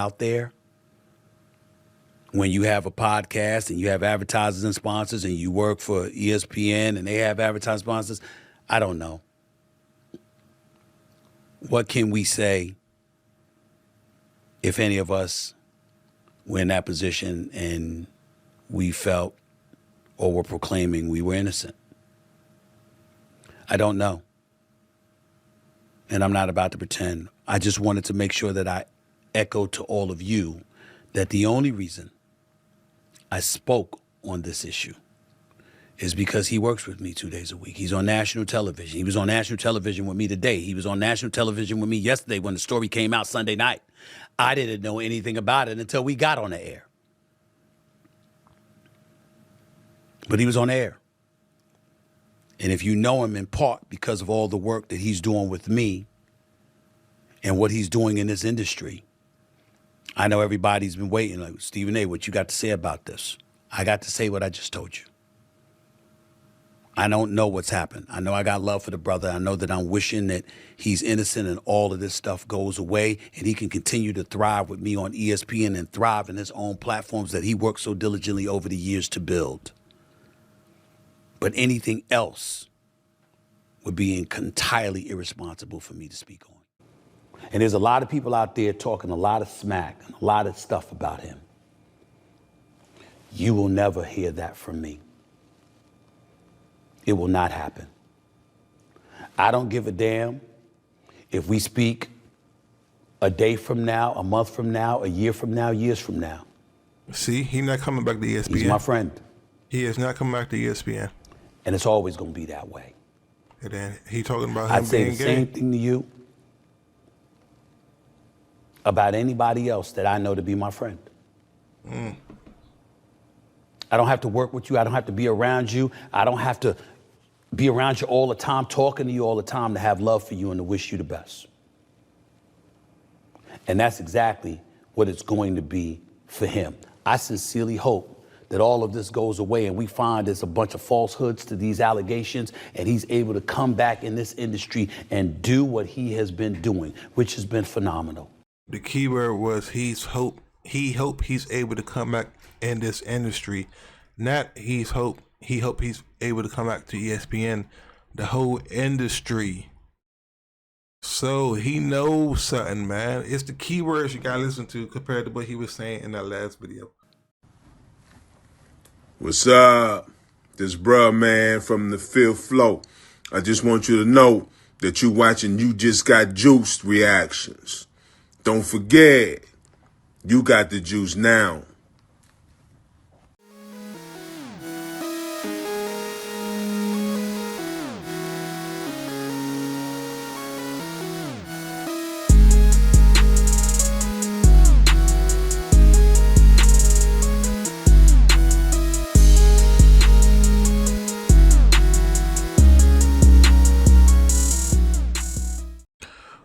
out there when you have a podcast and you have advertisers and sponsors and you work for ESPN and they have advertising sponsors. I don't know. What can we say if any of us were in that position and we felt or were proclaiming we were innocent? I don't know. And I'm not about to pretend. I just wanted to make sure that I echoed to all of you that the only reason I spoke on this issue is because he works with me 2 days a week. He's on national television. He was on national television with me today. He was on national television with me yesterday when the story came out Sunday night. I didn't know anything about it until we got on the air. But he was on air. And if you know him in part because of all the work that he's doing with me and what he's doing in this industry, I know everybody's been waiting, like, Stephen A., what you got to say about this? I got to say what I just told you. I don't know what's happened. I know I got love for the brother. I know that I'm wishing that he's innocent and all of this stuff goes away and he can continue to thrive with me on ESPN and thrive in his own platforms that he worked so diligently over the years to build. But anything else would be entirely irresponsible for me to speak on. And there's a lot of people out there talking a lot of smack and a lot of stuff about him. You will never hear that from me. It will not happen. I don't give a damn if we speak a day from now, a month from now, a year from now, years from now. See, he's not coming back to ESPN. He's my friend. He is not coming back to ESPN. And it's always going to be that way. And then he talking about him I'd say being the gay. same thing to you about anybody else that I know to be my friend. I don't have to work with you. I don't have to be around you. I don't have to be around you all the time, talking to you all the time, to have love for you and to wish you the best. And that's exactly what it's going to be for him. I sincerely hope that all of this goes away and we find there's a bunch of falsehoods to these allegations and he's able to come back in this industry and do what he has been doing, which has been phenomenal. The key word was he hope he's able to come back in this industry. Not he's able to come back to ESPN, the whole industry. So he knows something, man. It's the key words you gotta listen to compared to what he was saying in that last video. What's up? This bruh, man, from the fifth floor. I just want you to know that you watching You Just Got Juiced reactions. Don't forget, you got the juice now.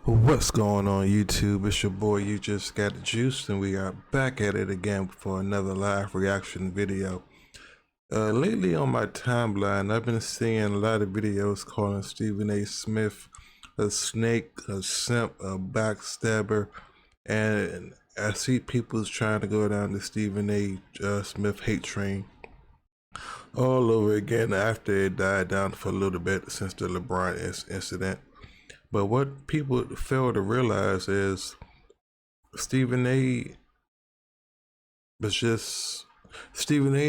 What's going on YouTube? It's your boy You Just Got the Juice, and we are back at it again for another live reaction video. Lately on my timeline, I've been seeing a lot of videos calling Stephen A. Smith a snake, a simp, a backstabber, and I see people trying to go down the Stephen A. Smith hate train all over again after it died down for a little bit since the LeBron incident. But what people fail to realize is Stephen A.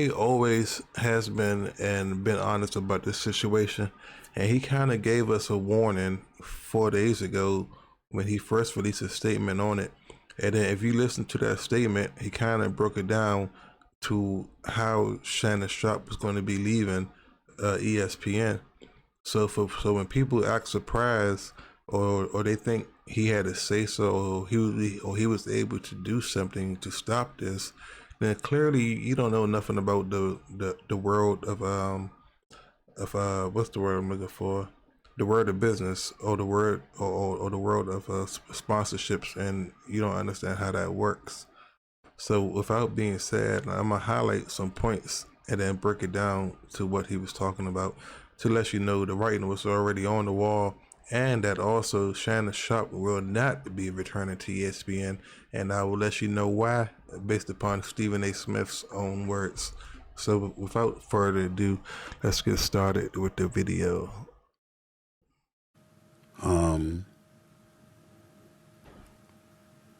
always has been and been honest about this situation, and he kind of gave us a warning 4 days ago when he first released a statement on it. And then if you listen to that statement, he kind of broke it down to how Shannon Sharpe was going to be leaving ESPN. So when people act surprised or they think he had a say so or he was able to do something to stop this, then clearly you don't know nothing about the world of what's the word I'm looking for? The world of business or the word or the world of sponsorships, and you don't understand how that works. So without being said, I'm gonna highlight some points and then break it down to what he was talking about to let you know the writing was already on the wall and that also Shannon Sharpe will not be returning to ESPN, and I will let you know why based upon Stephen A. Smith's own words. So without further ado, let's get started with the video.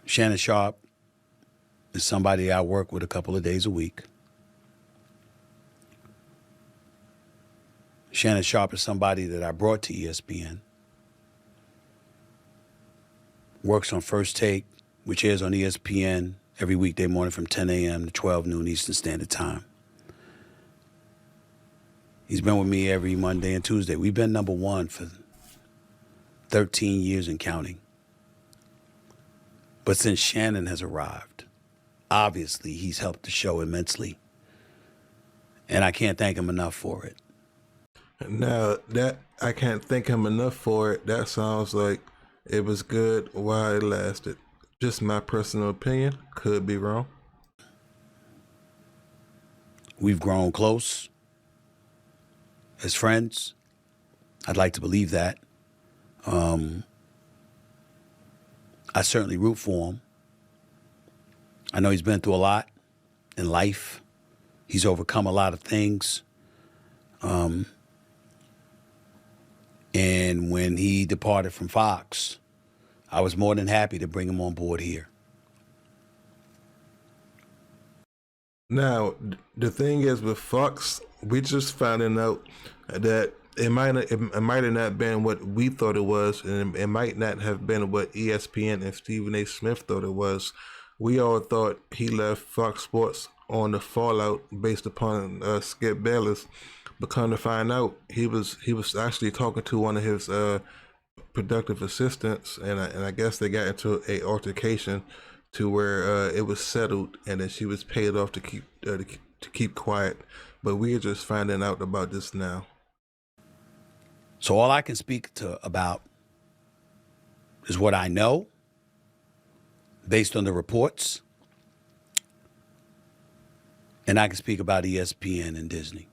Shannon Sharpe is somebody I work with a couple of days a week. Shannon Sharpe is somebody that I brought to ESPN. Works on First Take, which airs on ESPN every weekday morning from 10 a.m. to 12 noon Eastern Standard Time. He's been with me every Monday and Tuesday. We've been number one for 13 years and counting. But since Shannon has arrived, obviously he's helped the show immensely. And I can't thank him enough for it. Now, that I can't thank him enough for it, that sounds like it was good while it lasted. Just my personal opinion, could be wrong. We've grown close as friends. I'd like to believe that. I certainly root for him. I know he's been through a lot in life. He's overcome a lot of things. And when he departed from Fox, I was more than happy to bring him on board here. Now, the thing is with Fox, we just finding out that it might have not been what we thought it was, and it might not have been what ESPN and Stephen A. Smith thought it was. We all thought he left Fox Sports on the fallout based upon Skip Bayless, but come to find out, he was actually talking to one of his productive assistants, and I guess they got into a altercation to where it was settled, and then she was paid off to keep quiet. But we're just finding out about this now. So all I can speak about is what I know based on the reports. And I can speak about ESPN and Disney.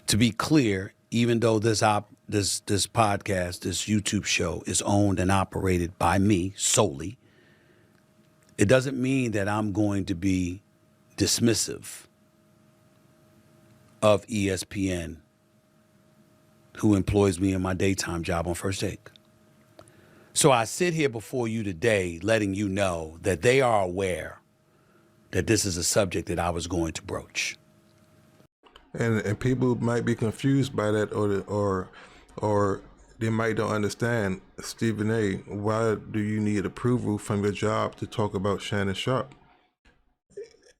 To be clear, even though this podcast, this YouTube show is owned and operated by me solely, it doesn't mean that I'm going to be dismissive of ESPN, who employs me in my daytime job on First Take. So I sit here before you today letting you know that they are aware that this is a subject that I was going to broach. And people might be confused by that, or they might don't understand. Stephen A., why do you need approval from your job to talk about Shannon Sharpe?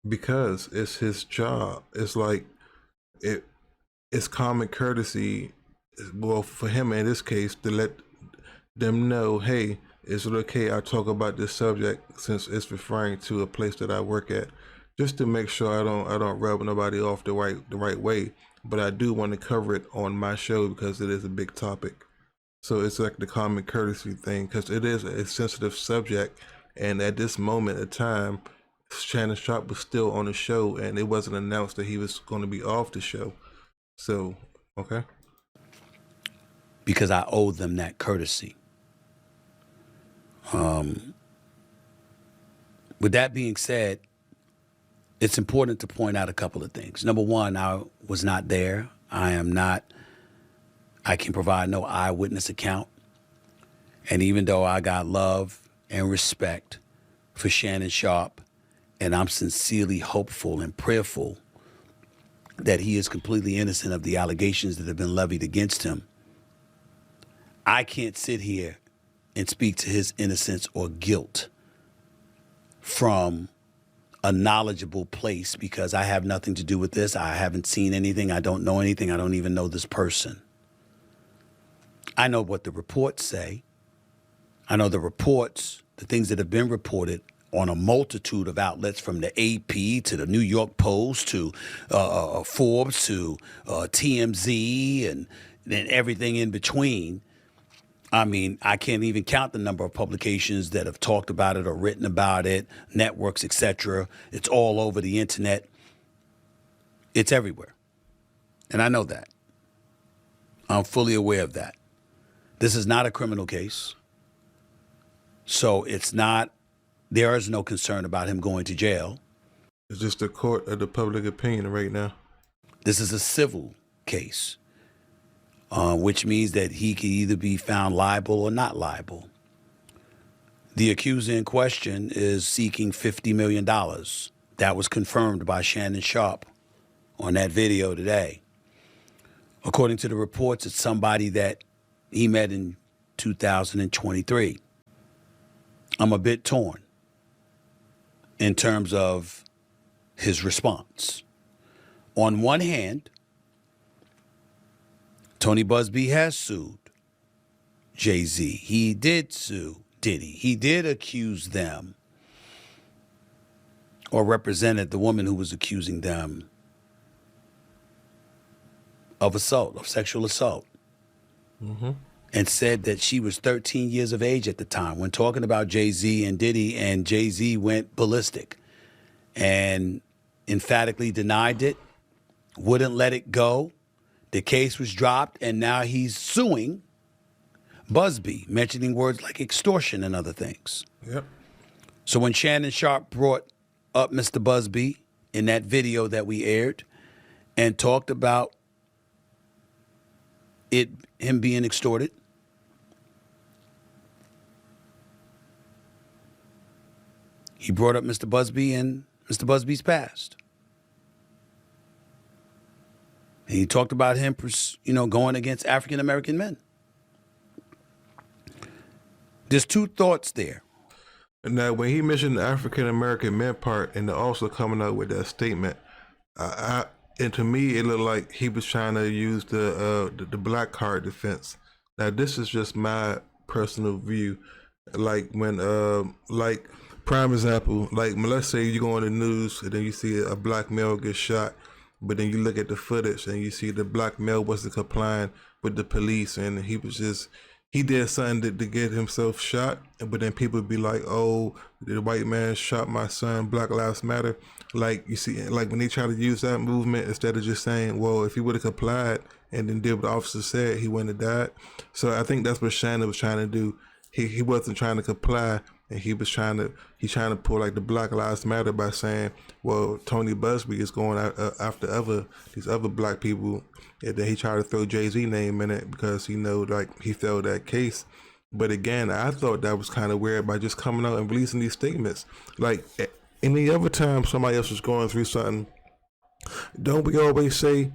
Because it's his job. It's like it's common courtesy, well, for him in this case, to let them know, hey, is it okay I talk about this subject since it's referring to a place that I work at, just to make sure I don't rub nobody off the right way. But I do want to cover it on my show because it is a big topic. So it's like the common courtesy thing, because it is a sensitive subject, and at this moment of time, Shannon Sharpe was still on the show, and it wasn't announced that he was going to be off the show. So, okay. Because I owe them that courtesy. With that being said, it's important to point out a couple of things. Number one, I was not there. I can provide no eyewitness account. And even though I got love and respect for Shannon Sharpe, and I'm sincerely hopeful and prayerful that he is completely innocent of the allegations that have been levied against him, I can't sit here and speak to his innocence or guilt from a knowledgeable place, because I have nothing to do with this. I haven't seen anything. I don't know anything. I don't even know this person. I know what the reports say. I know the reports, the things that have been reported on a multitude of outlets, from the AP to the New York Post to Forbes to TMZ and everything in between. I mean, I can't even count the number of publications that have talked about it or written about it, networks, etc. It's all over the internet. It's everywhere. And I know that. I'm fully aware of that. This is not a criminal case. So there is no concern about him going to jail. It's just a court of the public opinion right now. This is a civil case, which means that he can either be found liable or not liable. The accuser in question is seeking $50 million. That was confirmed by Shannon Sharpe on that video today. According to the reports, it's somebody that he met in 2023. I'm a bit torn in terms of his response. On one hand, Tony Busby has sued Jay-Z. He did sue Diddy. He did accuse them, or represented the woman who was accusing them of assault, of sexual assault. Mm-hmm. And said that she was 13 years of age at the time when talking about Jay-Z and Diddy, and Jay-Z went ballistic and emphatically denied it, wouldn't let it go. The case was dropped, and now he's suing Busby, mentioning words like extortion and other things. Yep. So when Shannon Sharpe brought up Mr. Busby in that video that we aired and talked about him being extorted, he brought up Mr. Busby and Mr. Busby's past. And he talked about him, going against African-American men. There's two thoughts there. Now, when he mentioned the African-American men part and also coming up with that statement, and to me, it looked like he was trying to use the black card defense. Now, this is just my personal view. Like when, prime example, like let's say you go on the news and then you see a black male get shot, but then you look at the footage and you see the black male wasn't complying with the police, and he did something to get himself shot, but then people be like, oh, the white man shot my son, Black Lives Matter. Like, you see, like when they try to use that movement, instead of just saying, well, if he would have complied and then did what the officer said, he wouldn't have died. So I think that's what Shannon was trying to do. He wasn't trying to comply, and he's trying to pull like the Black Lives Matter by saying, well, Tony Busby is going after these other black people, and then he tried to throw Jay-Z name in it because he failed that case. But again, I thought that was kind of weird by just coming out and releasing these statements. Like any other time somebody else was going through something, don't we always say,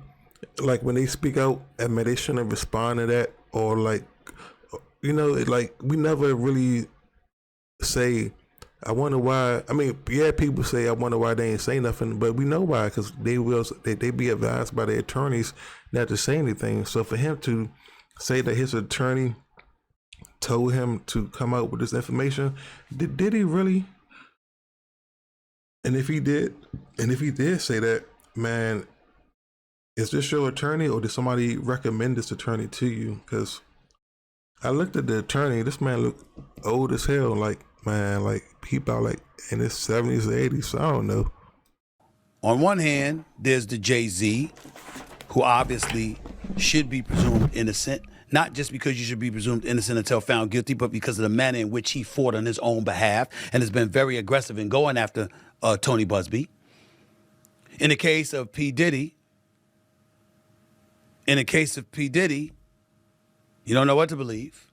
like when they speak out, I mean, they shouldn't respond to that, or like, like we never really say, I wonder why. I mean, yeah, people say, I wonder why they ain't say nothing, but we know why, because they be advised by their attorneys not to say anything. So for him to say that his attorney told him to come out with this information, did he really? And if he did say that, man, is this your attorney, or did somebody recommend this attorney to you? Because I looked at the attorney. This man looked old as hell. Like, man, like he about like in his 70s or 80s. So I don't know. On one hand, there's the Jay-Z, who obviously should be presumed innocent, not just because you should be presumed innocent until found guilty, but because of the manner in which he fought on his own behalf and has been very aggressive in going after Tony Busby. In the case of P. Diddy, you don't know what to believe.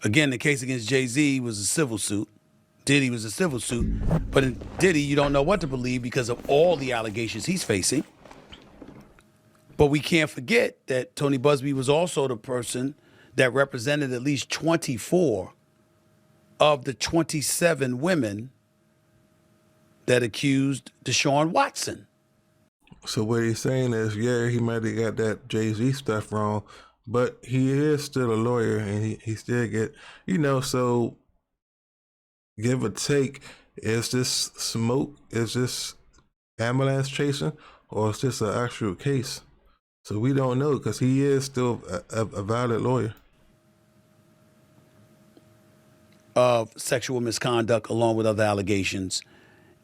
Again, the case against Jay-Z was a civil suit. Diddy was a civil suit. But in Diddy, you don't know what to believe because of all the allegations he's facing. But we can't forget that Tony Busby was also the person that represented at least 24 of the 27 women that accused Deshaun Watson. So what he's saying is, yeah, he might have got that Jay-Z stuff wrong, but he is still a lawyer, and he still get, so give or take, is this smoke? Is this ambulance chasing? Or is this an actual case? So we don't know, because he is still a valid lawyer. Of sexual misconduct along with other allegations.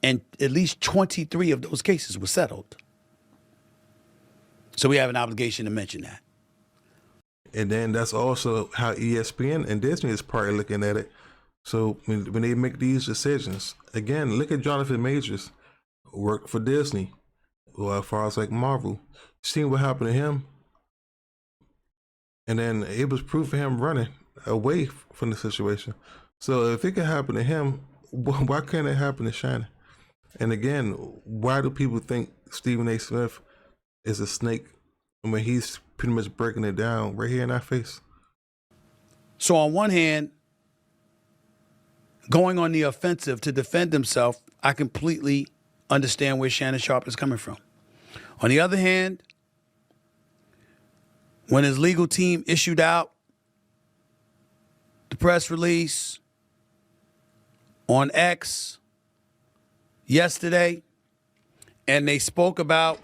And at least 23 of those cases were settled. So we have an obligation to mention that. And then that's also how ESPN and Disney is probably looking at it. So when they make these decisions, again, look at Jonathan Majors, worked for Disney. Well, as far as like Marvel, seeing what happened to him, and then it was proof of him running away from the situation. So if it can happen to him, why can't it happen to Shannon? And again, why do people think Stephen A. Smith is a snake when he's pretty much breaking it down right here in our face? So on one hand, going on the offensive to defend himself, I completely understand where Shannon Sharpe is coming from. On the other hand, when his legal team issued out the press release on X yesterday, and they spoke about,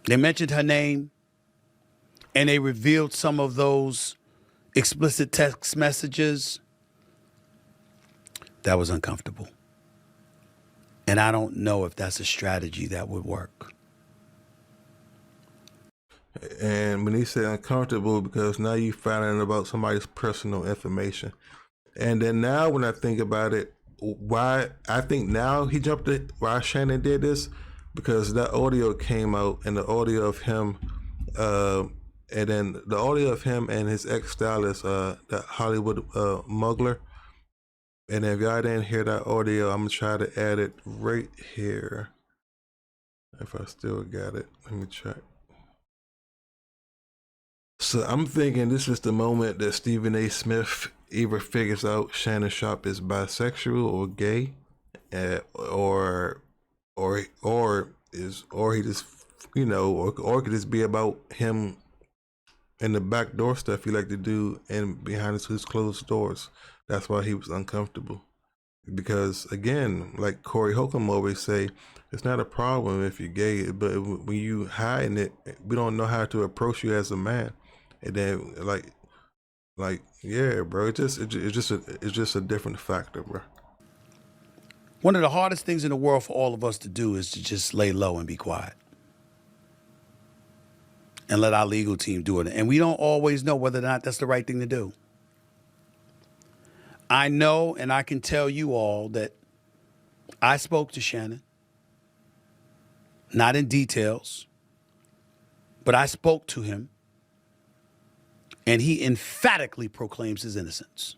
they mentioned her name, and they revealed some of those explicit text messages, that was uncomfortable. And I don't know if that's a strategy that would work. And when he said uncomfortable, because now you find out about somebody's personal information. And then now when I think about it, why I think now he jumped it, why Shannon did this, because that audio came out, and the audio of him, and then the audio of him and his ex-stylist, that Hollywood Mugler. And if y'all didn't hear that audio, I'm gonna try to add it right here. If I still got it, let me check. So I'm thinking this is the moment that Stephen A. Smith either figures out Shannon Sharpe is bisexual or gay, or he just, you know, or it could just be about him and the backdoor stuff he like to do and behind his closed doors. That's why he was uncomfortable. Because again, like Corey Holcomb always say, it's not a problem if you're gay, but when you hiding it, we don't know how to approach you as a man. And then like yeah, bro, it's just a different factor, bro. One of the hardest things in the world for all of us to do is to just lay low and be quiet. And let our legal team do it. And we don't always know whether or not that's the right thing to do. I know, and I can tell you all that I spoke to Shannon, not in details, but I spoke to him, and he emphatically proclaims his innocence.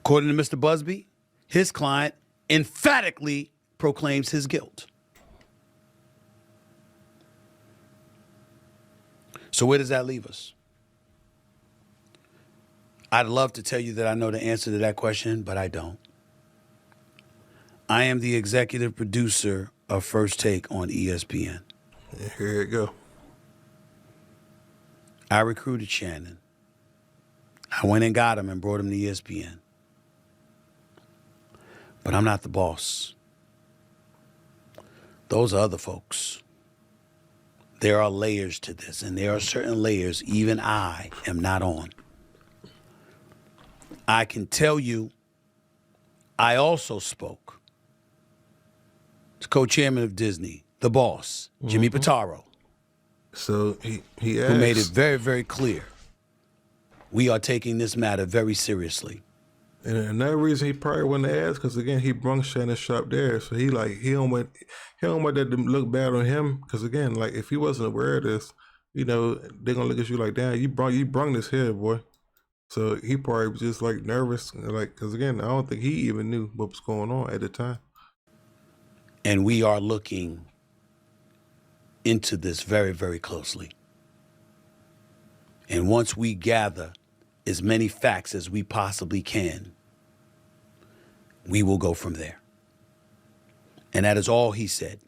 According to Mr. Busby, his client emphatically proclaims his guilt. So where does that leave us? I'd love to tell you that I know the answer to that question, but I don't. I am the executive producer of First Take on ESPN. Here you go. I recruited Shannon. I went and got him and brought him to ESPN. But I'm not the boss. Those are other folks. There are layers to this, and there are certain layers even I am not on. I can tell you, I also spoke to co-chairman of Disney, the boss, Jimmy Pitaro. So he asked, who made it very, very clear. We are taking this matter very seriously. and another reason he probably wouldn't ask, because again, he brung Shannon Sharpe there, so he don't want that to look bad on him. Because again, like if he wasn't aware of this, you know, they're gonna look at you like, damn, you brung this here, boy. So he probably was just like nervous, like, because again, I don't think he even knew what was going on at the time. And we are looking into this very, very closely. And once we gather as many facts as we possibly can, we will go from there. And that is all he said.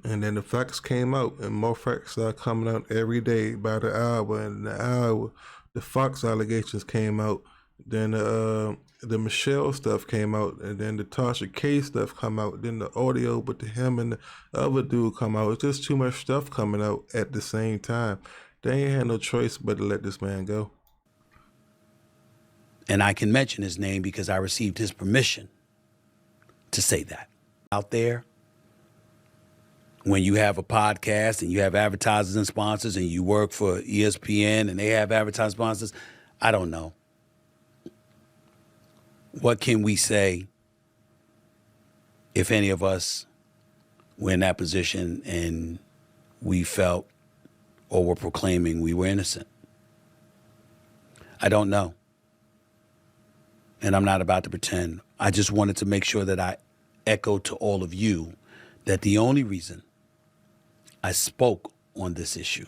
And then the facts came out, and more facts are coming out every day by the hour. And the hour, the Fox allegations came out. Then the Michelle stuff came out, and then the Tasha K stuff come out. Then the audio with him and the other dude come out. It's just too much stuff coming out at the same time. They ain't had no choice but to let this man go. And I can mention his name because I received his permission to say that. Out there, when you have a podcast and you have advertisers and sponsors and you work for ESPN and they have advertising sponsors, I don't know. What can we say if any of us were in that position and we felt or were proclaiming we were innocent? I don't know. And I'm not about to pretend. I just wanted to make sure that I echo to all of you that the only reason I spoke on this issue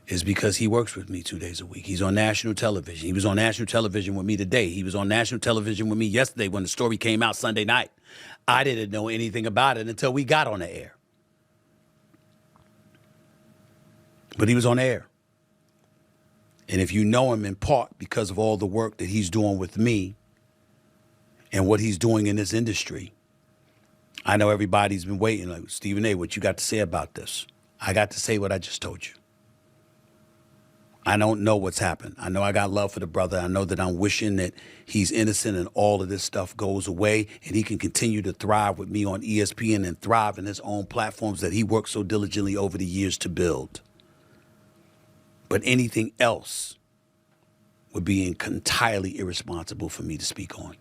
is because he works with me 2 days a week. He's on national television. He was on national television with me today. He was on national television with me yesterday when the story came out Sunday night. I didn't know anything about it until we got on the air. But he was on air. And if you know him in part because of all the work that he's doing with me and what he's doing in this industry, I know everybody's been waiting, like, Stephen A., what you got to say about this? I got to say what I just told you. I don't know what's happened. I know I got love for the brother. I know that I'm wishing that he's innocent and all of this stuff goes away and he can continue to thrive with me on ESPN and thrive in his own platforms that he worked so diligently over the years to build. But anything else would be entirely irresponsible for me to speak on.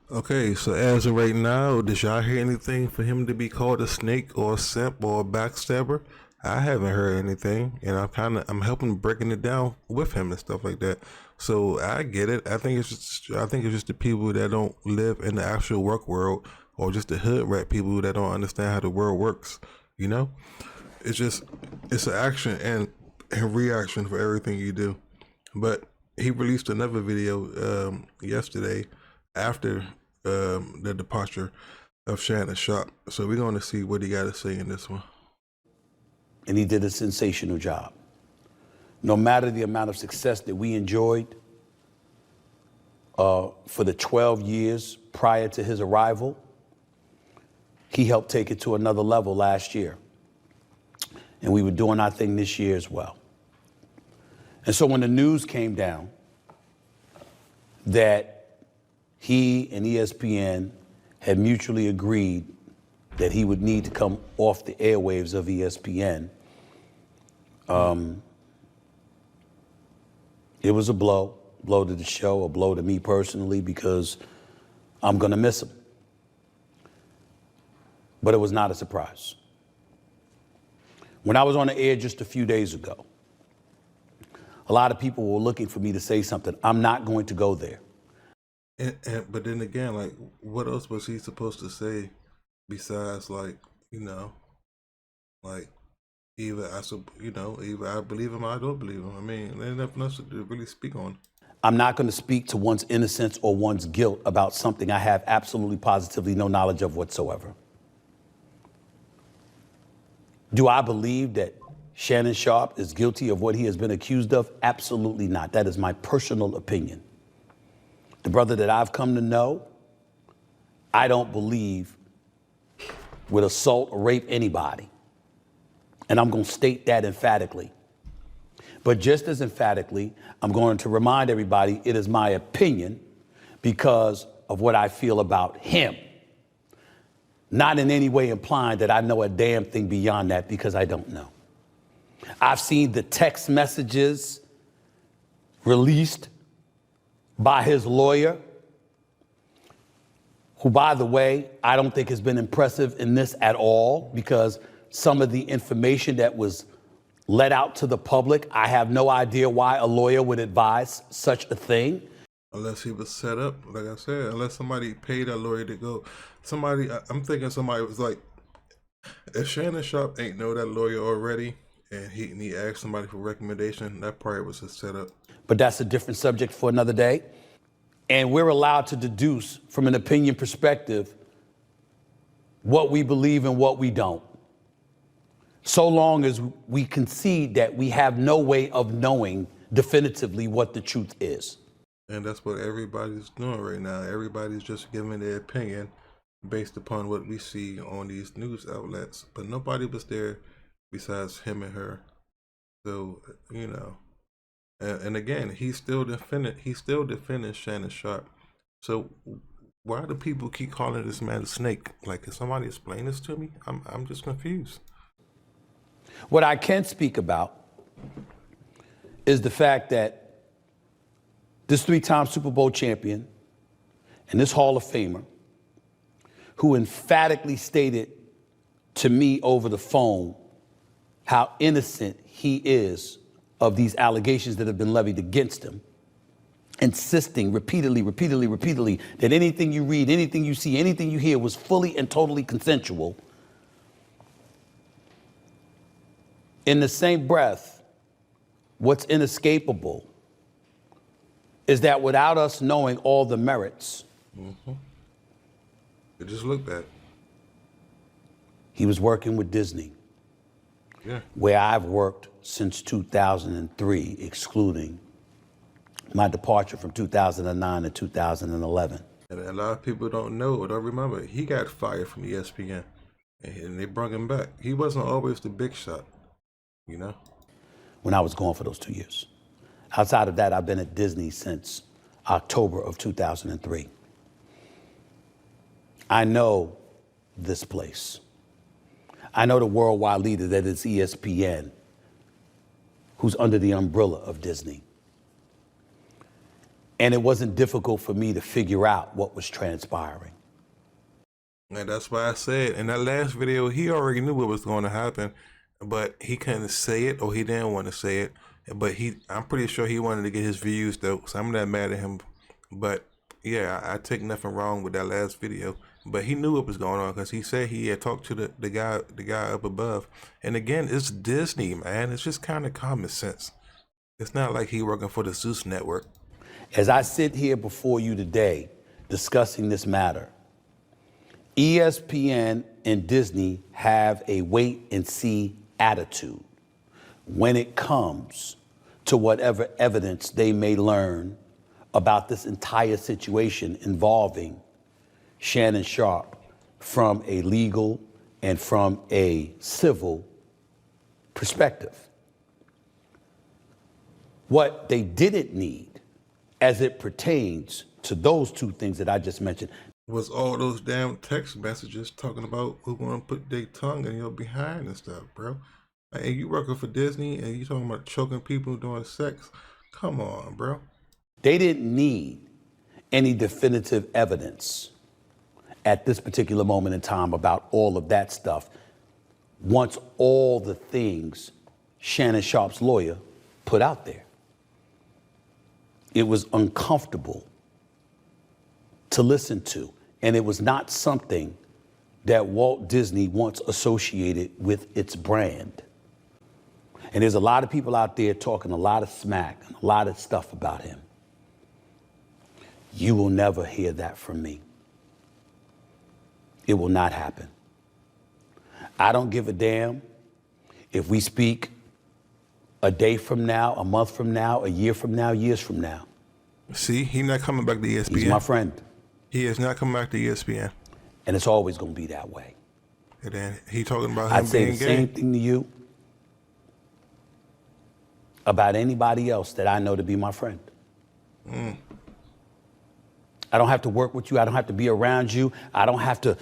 Okay, so as of right now, did y'all hear anything for him to be called a snake or a simp or a backstabber? I haven't heard anything, and I'm helping breaking it down with him and stuff like that. So I get it. I think it's just the people that don't live in the actual work world, or just the hood rat people that don't understand how the world works. You know, it's an action and reaction for everything you do. But he released another video yesterday after the departure of Shannon Sharpe. So we're going to see what he got to say in this one. And he did a sensational job. No matter the amount of success that we enjoyed for the 12 years prior to his arrival, he helped take it to another level last year. And we were doing our thing this year as well. And so when the news came down that he and ESPN had mutually agreed that he would need to come off the airwaves of ESPN, it was a blow to the show, a blow to me personally, because I'm going to miss him. But it was not a surprise. When I was on the air just a few days ago, a lot of people were looking for me to say something. I'm not going to go there. But then again, like, what else was he supposed to say besides, like, like, either I believe him or I don't believe him. I mean, there's nothing else to really speak on. I'm not going to speak to one's innocence or one's guilt about something I have absolutely positively no knowledge of whatsoever. Do I believe that Shannon Sharpe is guilty of what he has been accused of? Absolutely not. That is my personal opinion. The brother that I've come to know, I don't believe would assault or rape anybody. And I'm going to state that emphatically. But just as emphatically, I'm going to remind everybody it is my opinion because of what I feel about him. Not in any way implying that I know a damn thing beyond that, because I don't know. I've seen the text messages released by his lawyer, who, by the way, I don't think has been impressive in this at all, because some of the information that was let out to the public, I have no idea why a lawyer would advise such a thing. Unless he was set up, like I said, unless somebody paid that lawyer to go. I'm thinking somebody was like, if Shannon Sharpe ain't know that lawyer already, and he asked somebody for recommendation, that probably was a setup. But that's a different subject for another day. And we're allowed to deduce from an opinion perspective what we believe and what we don't, so long as we concede that we have no way of knowing definitively what the truth is. And that's what everybody's doing right now. Everybody's just giving their opinion based upon what we see on these news outlets. But nobody was there besides him and her. So, and again, he's still defending Shannon Sharpe. So why do people keep calling this man a snake? Like, can somebody explain this to me? I'm just confused. What I can speak about is the fact that this 3-time Super Bowl champion and this Hall of Famer, who emphatically stated to me over the phone how innocent he is of these allegations that have been levied against him, insisting repeatedly that anything you read, anything you see, anything you hear was fully and totally consensual. In the same breath, what's inescapable is that without us knowing all the merits, It just looked bad. he was working with Disney, where I've worked since 2003, excluding my departure from 2009 to 2011. And a lot of people don't know or don't remember, he got fired from ESPN and they brought him back. He wasn't always the big shot, you know? When I was gone for those 2 years. Outside of that, I've been at Disney since October of 2003. I know this place. I know the worldwide leader that is ESPN, who's under the umbrella of Disney. And it wasn't difficult for me to figure out what was transpiring. And that's why I said in that last video, he already knew what was going to happen, but he couldn't say it or he didn't want to say it. But I'm pretty sure he wanted to get his views though, so I'm not mad at him. But yeah, I take nothing wrong with that last video. But he knew what was going on because he said he had talked to the guy up above. And again, it's Disney, man. It's just kind of common sense. It's not like he working for the Zeus Network. As I sit here before you today discussing this matter, ESPN and Disney have a wait and see attitude when it comes to whatever evidence they may learn about this entire situation involving Shannon Sharpe from a legal and from a civil perspective. What they didn't need as it pertains to those two things that I just mentioned was all those damn text messages talking about who want to put their tongue in your behind and stuff, bro. And you working for Disney and you talking about choking people doing sex? Come on, bro. They didn't need any definitive evidence at this particular moment in time about all of that stuff once all the things Shannon Sharpe's lawyer put out there. It was uncomfortable to listen to, and it was not something that Walt Disney wants associated with its brand. And there's a lot of people out there talking a lot of smack and a lot of stuff about him. You will never hear that from me. It will not happen. I don't give a damn if we speak a day from now, a month from now, a year from now, years from now. See, he's not coming back to ESPN. He's my friend. He is not coming back to ESPN. And it's always going to be that way. And then he talking about him I'd say being the gay. same thing to you about anybody else that I know to be my friend. I don't have to work with you. I don't have to be around you. I don't have to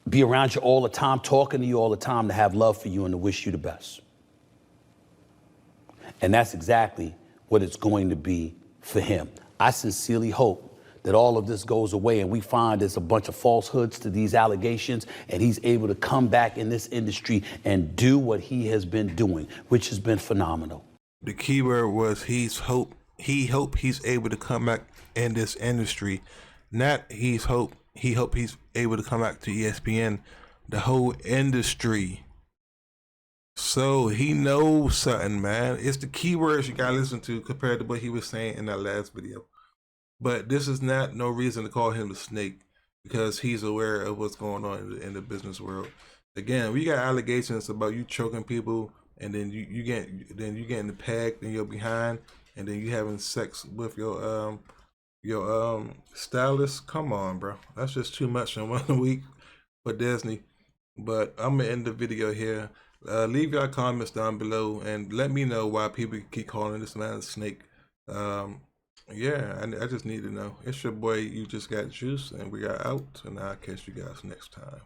be around you all the time, talking to you all the time, to have love for you and to wish you the best. And that's exactly what it's going to be for him. I sincerely hope that all of this goes away and we find there's a bunch of falsehoods to these allegations and he's able to come back in this industry and do what he has been doing, which has been phenomenal. The key word was he hope he's able to come back in this industry. Not he hope he's able to come back to ESPN, the whole industry. So he knows something, man. It's the keywords you gotta listen to compared to what he was saying in that last video. But this is not no reason to call him a snake because he's aware of what's going on in the business world. Again, we got allegations about you choking people and then you getting pegged in your behind and then you having sex with your stylist. Come on, bro. That's just too much in 1 week for Disney. But I'm gonna end the video here. Leave your comments down below and let me know why people keep calling this man a snake. Yeah, I just need to know. It's your boy, You Just Got Juice, and we are out, and I'll catch you guys next time.